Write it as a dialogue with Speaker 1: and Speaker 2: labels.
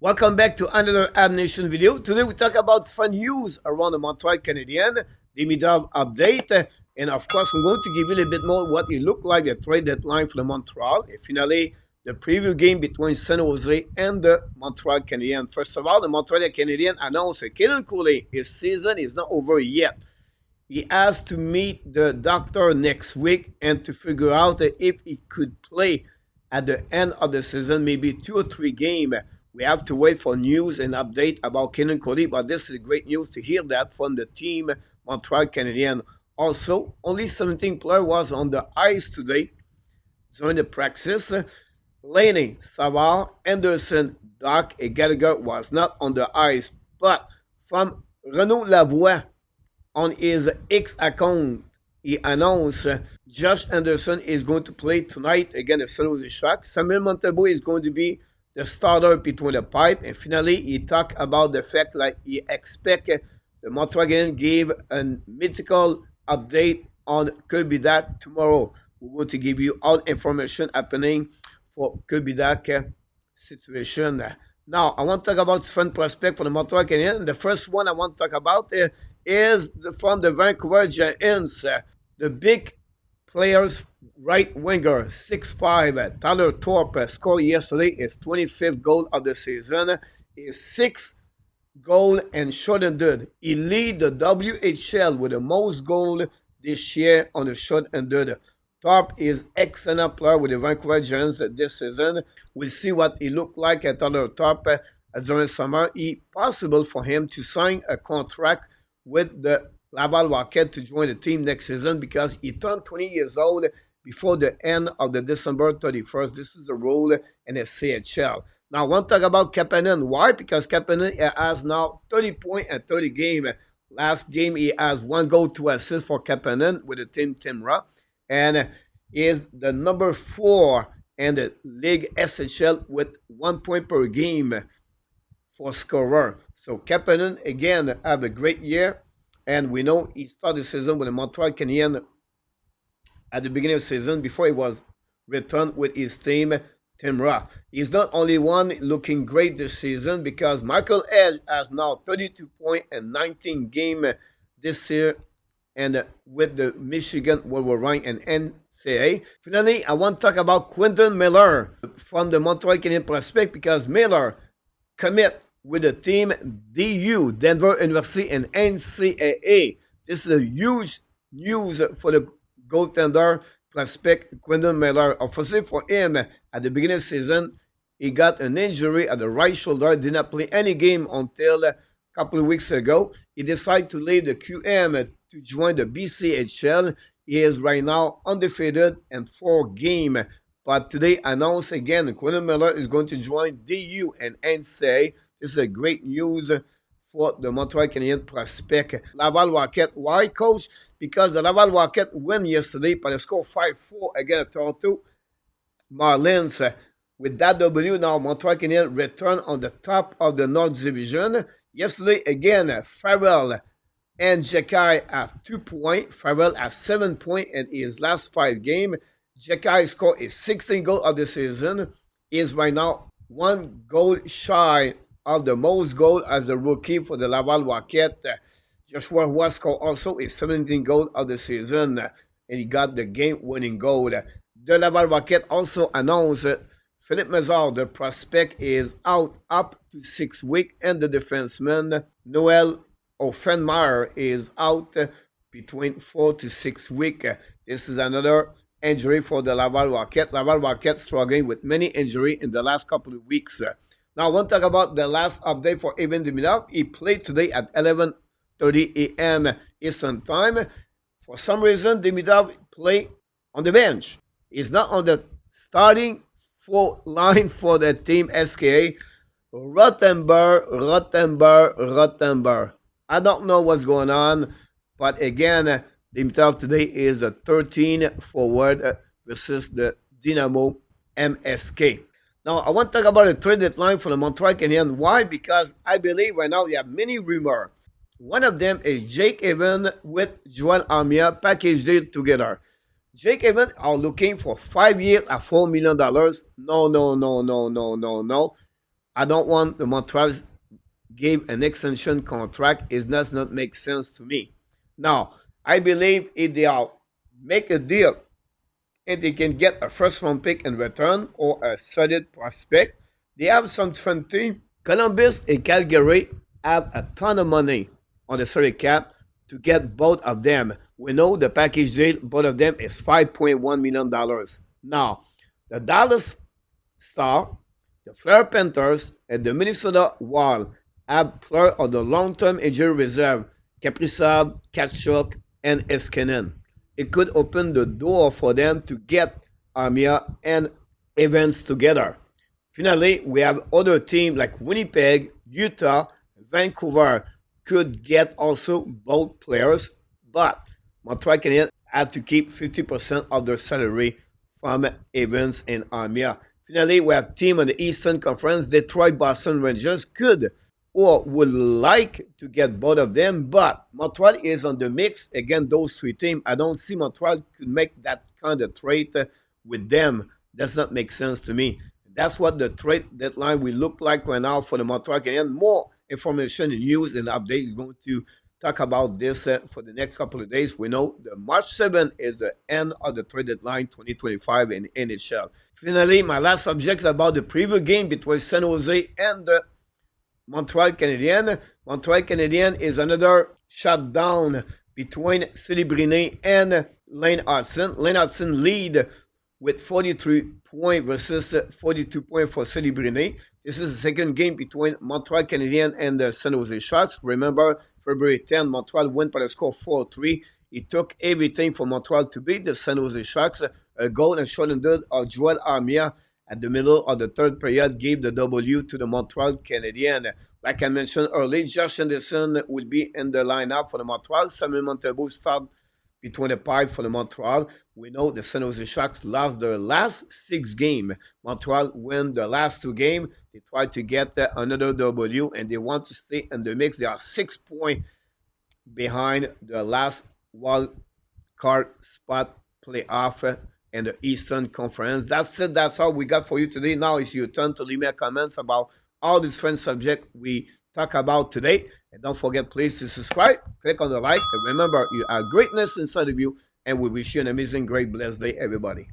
Speaker 1: Welcome back to another Ab Nation video. Today we talk about fun news around the Montreal Canadiens, the mid-off update, and of course I'm going to give you a little bit more what it looked like the trade deadline for the Montreal, and finally the preview game between San Jose and the Montreal Canadiens. First of all, the Montreal Canadiens announced that Kaden Cooley, his season is not over yet. He has to meet the doctor next week and to figure out if he could play at the end of the season, maybe 2 or 3 games. We have to wait for news and update about Kaden Cooley, but this is great news to hear that from the team, Montreal Canadiens. Also, only 17 players was on the ice today during the practice. Laney, Savard, Anderson, Doc, and Gallagher was not on the ice, but from Renaud Lavoie on his X account, he announced Josh Anderson is going to play tonight against the San Jose Sharks. Samuel Montembeault is going to be the starter between the pipe, and finally he talked about the fact like he expect the Montreal Canadiens give a mythical update on Kirby Dach tomorrow. We're going to give you all information happening for Kirby Dach situation. Now I want to talk about fun prospect for the Montreal Canadiens. The first one I want to talk about is from the Vancouver Giants, the big players right winger, 6'5", Tyler Thorpe scored yesterday his 25th goal of the season, his 6th goal and short-handed. He lead the WHL with the most goal this year on the short-handed. Thorpe is excellent player with the Vancouver Giants this season. We'll see what he looked like at Tyler Thorpe during summer. It's possible for him to sign a contract with the Laval Rocket to join the team next season because he turned 20 years old before the end of the December 31st. This is the rule in the CHL. Now, I want to talk about Kapanen. Why? Because Kapanen has now 30 points and 30 games. Last game, he has 1 goal, 2 assists for Kapanen with the team Timra, and is the number 4 in the league SHL with 1 point per game for scorer. So Kapanen, again, have a great year. And we know he started the season with the Montreal Canadiens at the beginning of the season before he was returned with his team, Timra. He's not only one looking great this season because Michael Edge has now 32 points and 19 games this year and with the Michigan where we're ranked in NCAA. Finally, I want to talk about Quentin Miller from the Montreal Canadiens prospect because Miller commit with the team DU, Denver University, and NCAA. This is a huge news for the goaltender prospect Quentin Miller. Obviously for him, at the beginning of the season, he got an injury at the right shoulder, did not play any game until a couple of weeks ago. He decided to leave the QM to join the BCHL. He is right now undefeated in 4 games. But today announced again, Quentin Miller is going to join DU and NCAA. This is a great news for the Montreal Canadiens prospect. Laval Rocket. Why, coach? Because the Laval Rocket won yesterday by the score 5-4 against Toronto Marlins. With that W, now Montreal Canadiens return on the top of the North Division. Yesterday, again, Farrell and Jekai have 2 points. Farrell has 7 points in his last 5 games. Jekai scored his 16th goal of the season. He is right now 1 goal shy of the most goal as a rookie for the Laval Rocket. Joshua Roy scored also his 17th goal of the season, and he got the game-winning goal. The Laval Rocket also announced Philippe Mazard, the prospect, is out up to 6 weeks, and the defenseman Noel Offenmeyer is out between 4 to 6 weeks. This is another injury for the Laval Rocket. Laval Rocket struggling with many injuries in the last couple of weeks. Now, I want to talk about the last update for Evan Demidov. He played today at 11:30 a.m. Eastern Time. For some reason, Demidov played on the bench. He's not on the starting line for the team SKA. Rottenberg. I don't know what's going on, but again, Demidov today is a 13 forward versus the Dynamo MSK. Now, I want to talk about the trade deadline for the Montreal Canadiens. Why? Because I believe right now we have many rumors. One of them is Jake Evans with Joel Armia package deal together. Jake Evans are looking for 5 years at $4 million. No. I don't want the Montreal give an extension contract. It does not make sense to me. Now, I believe if they are make a deal and they can get a first round pick in return or a solid prospect, they have some fun team. Columbus and Calgary have a ton of money on the salary cap to get both of them. We know the package deal, both of them is $5.1 million. Now, the Dallas Star, the Florida Panthers, and the Minnesota Wild have players of the long-term injury reserve, Kaprizov, Kachuk, and Eskinen. It could open the door for them to get Armia and Evans together. Finally, we have other teams like Winnipeg, Utah, Vancouver could get also both players, but Montreal Canadiens have to keep 50% of their salary from Evans and Armia. Finally, we have team on the Eastern Conference. Detroit, Boston Rangers could or would like to get both of them, but Montreal is on the mix. Again, those three teams, I don't see Montreal could make that kind of trade with them. Does not make sense to me. That's what the trade deadline will look like right now for the Montreal Canadiens. More information and news and update. We're going to talk about this for the next couple of days. We know the March 7th is the end of the trade deadline 2025 in NHL. Finally, my last subject is about the preview game between San Jose and the Montreal Canadiens. Montreal Canadiens is another shutdown between Celebrini and Lane Hudson. Lane Hudson lead with 43 points versus 42 points for Celebrini. This is the second game between Montreal Canadiens and the San Jose Sharks. Remember, February 10, Montreal won by the score 4-3. It took everything for Montreal to beat the San Jose Sharks. A goal and shortened of Joel Armia at the middle of the third period gave the W to the Montreal Canadiens. Like I mentioned earlier, Josh Anderson will be in the lineup for the Montreal. Samuel Montembeault start between the pipe for the Montreal. We know the San Jose Sharks lost their last 6 games. Montreal win the last 2 games. They tried to get another W, and they want to stay in the mix. They are 6 points behind the last wild card spot playoff in the Eastern Conference. That's it. That's all we got for you today. Now it's your turn to leave me comments about all these different subjects we talk about today. And don't forget, please, to subscribe, click on the like, and remember, you have greatness inside of you, and we wish you an amazing, great, blessed day, everybody.